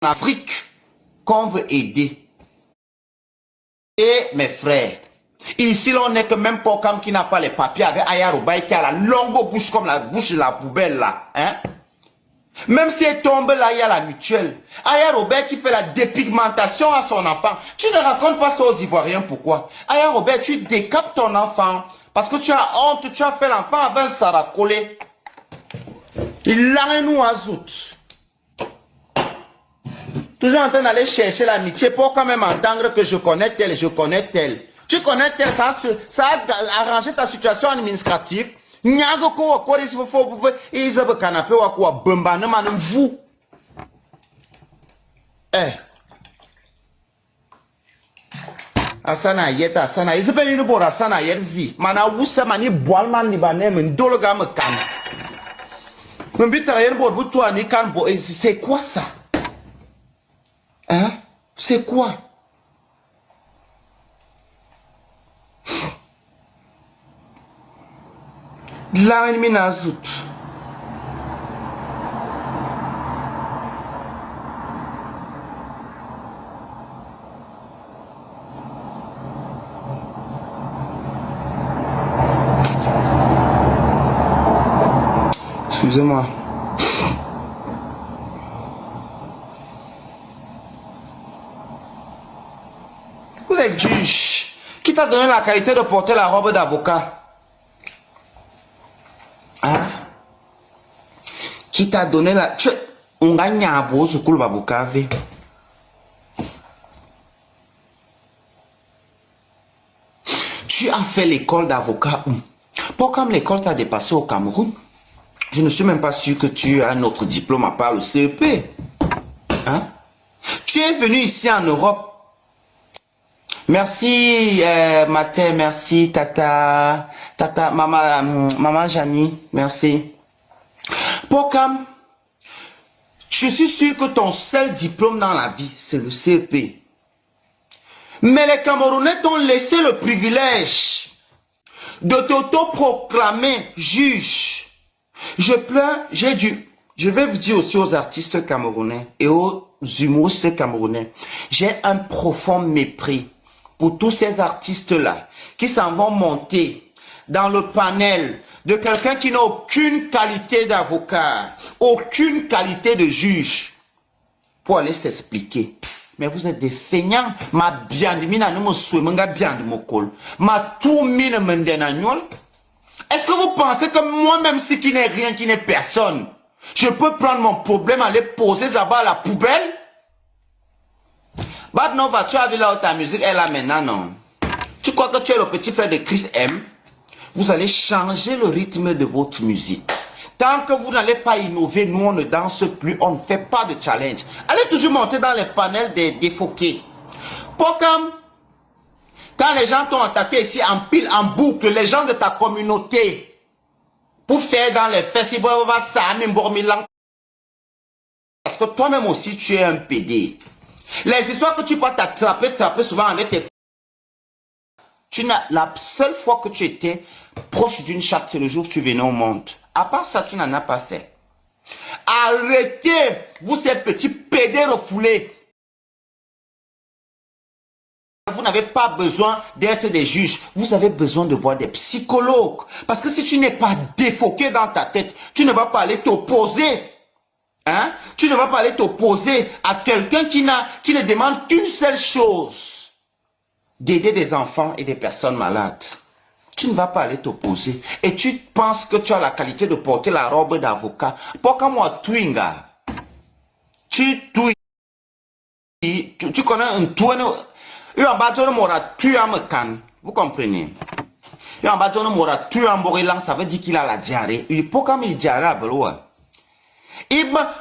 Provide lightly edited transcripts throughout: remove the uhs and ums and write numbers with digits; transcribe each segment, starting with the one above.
Afrique qu'on veut aider. Et mes frères, ici l'on n'est que même Pokam qui n'a pas les papiers avec Aya Robay qui a la longue bouche comme la bouche de la poubelle là. Hein? Même si elle tombe là, il y a la mutuelle. Aya Robert qui fait la dépigmentation à son enfant. Tu ne racontes pas ça aux Ivoiriens, pourquoi? Aya Robert, tu décapes ton enfant parce que tu as honte, tu as fait l'enfant avec un saracolé. Il l'a nous azout. Toujours en train d'aller chercher l'amitié pour quand même entendre que je connais tel, je connais tel. Tu connais tel, ça a arrangé ta situation administrative. Nyago ko ko ri fo fo izabe canapé wa ko bamba na man vous. Asana yeta asana izabe ni bora asana yerzi. Mana wusa mani boal man ni banem ndolo ga me kan. Mbita yer bor bu toi ni kan bo c'est quoi ça? Hein? C'est quoi? La mina zout. Excusez-moi. Vous êtes juge. Qui t'a donné la qualité de porter la robe d'avocat? Hein? Qui t'a donné la... On gagne à beau ce coul baboucave. Tu as fait l'école d'avocat où? Pourquoi l'école t'a dépassé au Cameroun? Je ne suis même pas sûr que tu as un autre diplôme à part le CEP. Hein? Tu es venu ici en Europe. Merci Matin, merci Tata, maman Janie, merci. Pokam, je suis sûr que ton seul diplôme dans la vie, c'est le CEP. Mais les Camerounais t'ont laissé le privilège de t'auto-proclamer juge. Je pleure, je vais vous dire aussi aux artistes camerounais et aux humoristes camerounais, j'ai un profond mépris pour tous ces artistes-là qui s'en vont monter dans le panel de quelqu'un qui n'a aucune qualité d'avocat, aucune qualité de juge, pour aller s'expliquer. Mais vous êtes des feignants. Ma biandimina ne me souhaite pas bien de mon col. Ma tout mine mendenagnol. Est-ce que vous pensez que moi-même, si qui n'est rien, qui n'est personne, je peux prendre mon problème, aller poser là-bas à la poubelle? Bah non, tu as vu là où ta musique est là maintenant, non? Tu crois que tu es le petit frère de Chris M? Vous allez changer le rythme de votre musique. Tant que vous n'allez pas innover, nous on ne danse plus, on ne fait pas de challenge. Allez toujours monter dans les panels des défoqués. Pokam, quand les gens t'ont attaqué ici en pile, en boucle, les gens de ta communauté, pour faire dans les festivals, parce que toi-même aussi tu es un PD. Les histoires que tu peux t'attraper souvent avec tes... La seule fois que tu étais proche d'une chatte, c'est le jour où tu venais au monde. À part ça, tu n'en as pas fait. Arrêtez, vous ces petits PD refoulés. Vous n'avez pas besoin d'être des juges. Vous avez besoin de voir des psychologues. Parce que si tu n'es pas défoqué dans ta tête, tu ne vas pas aller t'opposer. Hein? Tu ne vas pas aller t'opposer à quelqu'un qui ne demande qu'une seule chose. D'aider des enfants et des personnes malades. Tu ne vas pas aller t'opposer. Et tu penses que tu as la qualité de porter la robe d'avocat. Pourquoi moi, Twinga? Tu connais un Twinga? Vous comprenez? Ça veut dire qu'il a la diarrhée. Pourquoi il diarrhée à Beloua? Il n'y a pas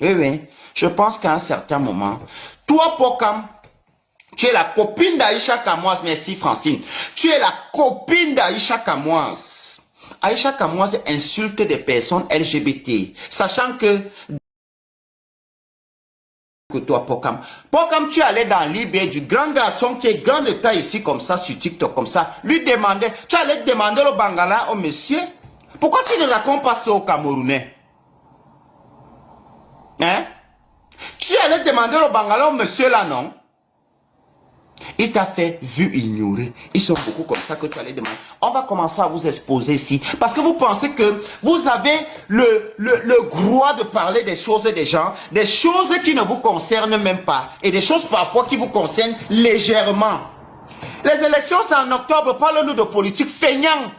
de oui, je pense qu'à un certain moment, toi, Pokam, tu es la copine d'Aïcha Kamoise. Merci, Francine. Tu es la copine d'Aïcha Kamoise. Aïcha Kamoise insulte des personnes LGBT, sachant que que toi, Pokam. Pokam, tu allais dans l'IB du grand garçon qui est grand de taille ici, comme ça, sur TikTok, comme ça. Lui demandait, tu allais demander au Bangala, au monsieur, pourquoi tu ne racontes pas ça aux Camerounais? Hein? Tu allais demander au Bangala, au monsieur là, non? Il t'a fait vu ignorer. Ils sont beaucoup comme ça que tu allais demander. On va commencer à vous exposer ici. Parce que vous pensez que vous avez le droit de parler des choses des gens, des choses qui ne vous concernent même pas. Et des choses parfois qui vous concernent légèrement. Les élections, c'est en octobre. Parle-nous de politique feignant.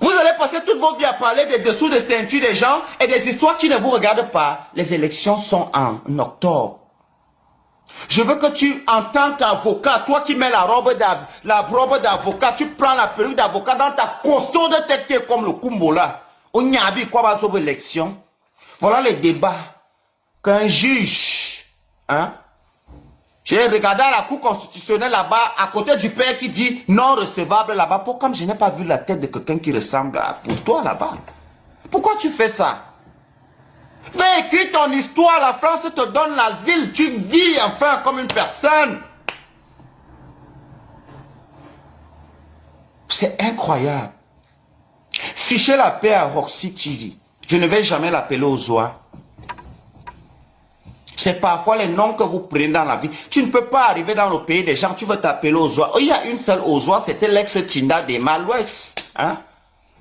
Vous allez passer toute vos vies à parler des dessous de ceinture des gens et des histoires qui ne vous regardent pas. Les élections sont en octobre. Je veux que tu, en tant qu'avocat, toi qui mets la robe d'avocat, tu prends la perruque d'avocat dans ta costume de tête qui est comme le Kumbola. On y a quoi va sur l'élection. Voilà les débats qu'un juge, hein. J'ai regardé à la cour constitutionnelle là-bas, à côté du père qui dit non recevable là-bas. Pourquoi je n'ai pas vu la tête de quelqu'un qui ressemble à pour toi là-bas? Pourquoi tu fais ça? Fais écrire ton histoire, la France te donne l'asile, tu vis enfin comme une personne. C'est incroyable. Fichez la paix à Roxy TV. Je ne vais jamais l'appeler aux oies. C'est parfois les noms que vous prenez dans la vie. Tu ne peux pas arriver dans le pays des gens, tu veux t'appeler aux oies. Oh, il y a une seule aux oies, c'était l'ex-Tinda des Malouex. Hein?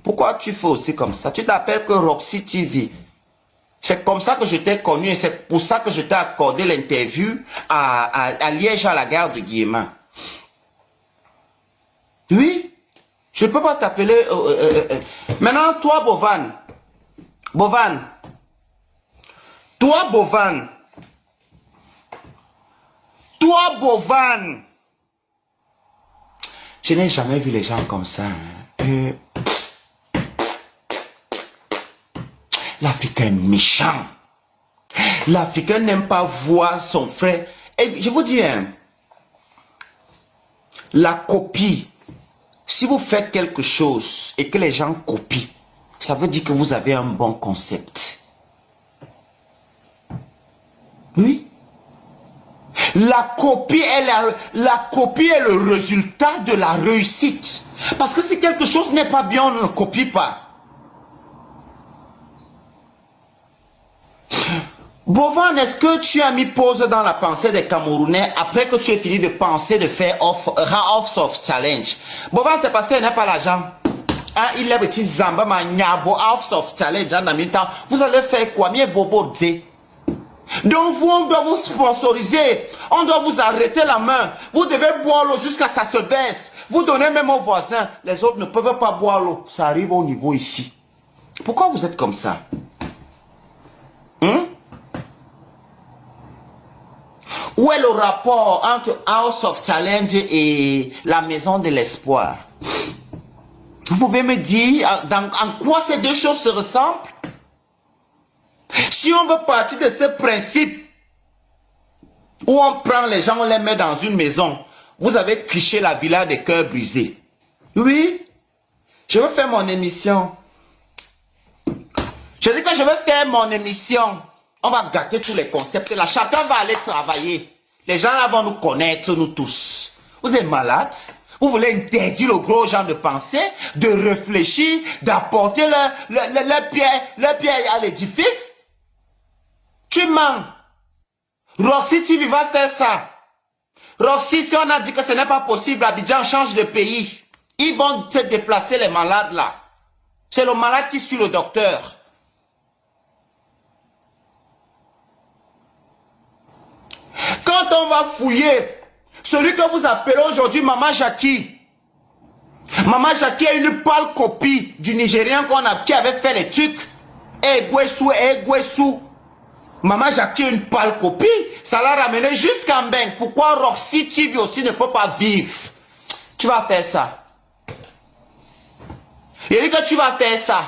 Pourquoi tu fais aussi comme ça? Tu t'appelles que Roxy TV. C'est comme ça que je t'ai connu et c'est pour ça que je t'ai accordé l'interview à Liège à la gare de Guillemin. Oui, je ne peux pas t'appeler... Maintenant, toi, Bovan. Bovan. Toi, Bovan. Toi, Bovan. Je n'ai jamais vu les gens comme ça. Hein. L'Africain est méchant. L'Africain n'aime pas voir son frère. Et je vous dis, hein, la copie, si vous faites quelque chose et que les gens copient, ça veut dire que vous avez un bon concept. Oui. La copie est le résultat de la réussite. Parce que si quelque chose n'est pas bien, on ne copie pas. Bovan, est-ce que tu as mis pause dans la pensée des Camerounais après que tu aies fini de penser de faire off soft challenge? Bovan, c'est parce qu'il n'a pas l'argent. Hein, il est petit zamba maniabo off soft challenge en même temps. Vous allez faire quoi? Mieux bobo dé. Donc vous, on doit vous sponsoriser. On doit vous arrêter la main. Vous devez boire l'eau jusqu'à ça se baisse. Vous donnez même aux voisins. Les autres ne peuvent pas boire l'eau. Ça arrive au niveau ici. Pourquoi vous êtes comme ça? Hein? Où est le rapport entre House of Challenge et la Maison de l'Espoir? Vous pouvez me dire en quoi ces deux choses se ressemblent? Si on veut partir de ce principe où on prend les gens, on les met dans une maison, vous avez cliché la villa des cœurs brisés. Oui, je veux faire mon émission. Je dis que je veux faire mon émission. On va gâter tous les concepts là. Chacun va aller travailler. Les gens là vont nous connaître, nous tous. Vous êtes malades? Vous voulez interdire le gros gens de penser, de réfléchir, d'apporter leur pierre à l'édifice? Tu mens. Roxy TV va faire ça. Roxy, si on a dit que ce n'est pas possible, Abidjan change de pays. Ils vont se déplacer les malades là. C'est le malade qui suit le docteur. Quand on va fouiller, celui que vous appelez aujourd'hui Maman Jackie. Maman Jackie est une pâle copie du Nigérien qui avait fait les trucs. Egwesu. Maman Jackie est une pâle copie. Ça l'a ramené jusqu'à Mbeng. Pourquoi Roxy TV aussi ne peut pas vivre? Tu vas faire ça. Il dit que tu vas faire ça.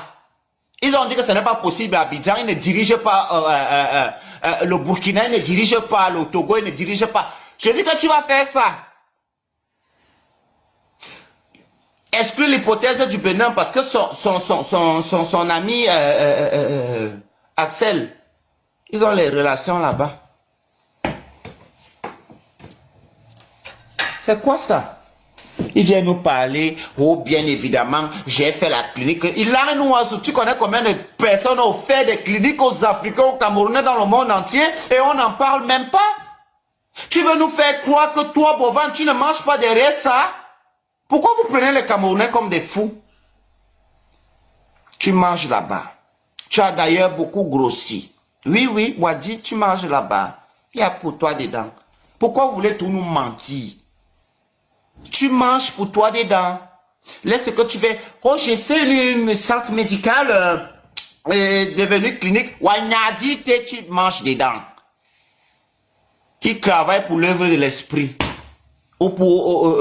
Ils ont dit que ce n'est pas possible à Abidjan. Ils ne dirigent pas le Burkina, ils ne dirigent pas le Togo, ils ne dirigent pas. Je dis que tu vas faire ça. Exclure l'hypothèse du Bénin parce que son ami Axel, Ils ont les relations là-bas. C'est quoi ça? Il vient nous parler, oh bien évidemment, j'ai fait la clinique. Il a nous, tu connais combien de personnes ont fait des cliniques aux Africains, aux Camerounais, dans le monde entier, et on n'en parle même pas. Tu veux nous faire croire que toi, Bovan, tu ne manges pas derrière ça? Pourquoi vous prenez les Camerounais comme des fous? Tu manges là-bas. Tu as d'ailleurs beaucoup grossi. Oui, oui, Wadi, tu manges là-bas. Il y a pour toi dedans. Pourquoi vous voulez tout nous mentir? Tu manges pour toi dedans. Laisse ce que tu fais. Oh, j'ai fait une centre médicale devenue clinique. Wanyadi, tu manges dedans. Qui travaille pour l'œuvre de l'esprit. Ou pour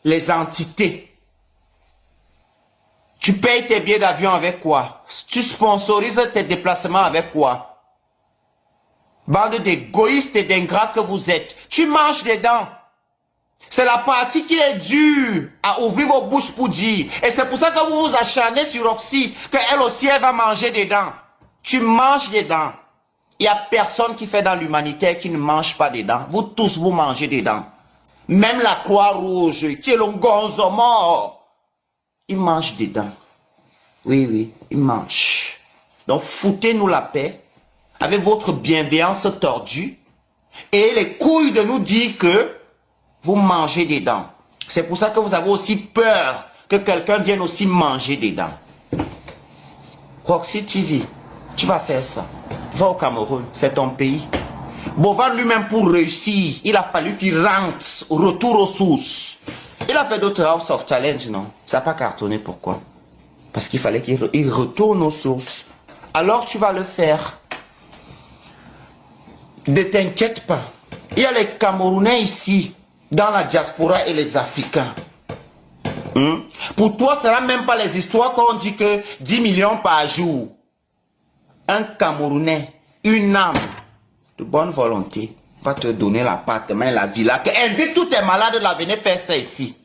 les entités. Tu payes tes billets d'avion avec quoi? Tu sponsorises tes déplacements avec quoi? Bande d'égoïstes et d'ingrats que vous êtes. Tu manges dedans. C'est la partie qui est dure à ouvrir vos bouches pour dire. Et c'est pour ça que vous vous acharnez sur Roxy, qu'elle aussi, elle va manger dedans. Tu manges dedans. Il n'y a personne qui fait dans l'humanitaire qui ne mange pas dedans. Vous tous, vous mangez dedans. Même la Croix-Rouge, qui est le gonzo mort, il mange dedans. Oui, oui, il mange. Donc, foutez-nous la paix avec votre bienveillance tordue et les couilles de nous dire que vous mangez dedans. C'est pour ça que vous avez aussi peur que quelqu'un vienne aussi manger dedans. Roxy TV, tu vas faire ça. Va au Cameroun, c'est ton pays. Bovan lui-même pour réussir, il a fallu qu'il rentre au retour aux sources. Il a fait d'autres House of Challenge, non? Ça n'a pas cartonné, pourquoi? Parce qu'il fallait qu'il retourne aux sources. Alors tu vas le faire. Ne t'inquiète pas. Il y a les Camerounais ici, dans la diaspora et les Africains. Pour toi, ce n'est même pas les histoires qu'on dit que 10 millions par jour. Un Camerounais, une âme de bonne volonté va te donner l'appartement et la villa. Invite tous tes malades à venir faire ça ici.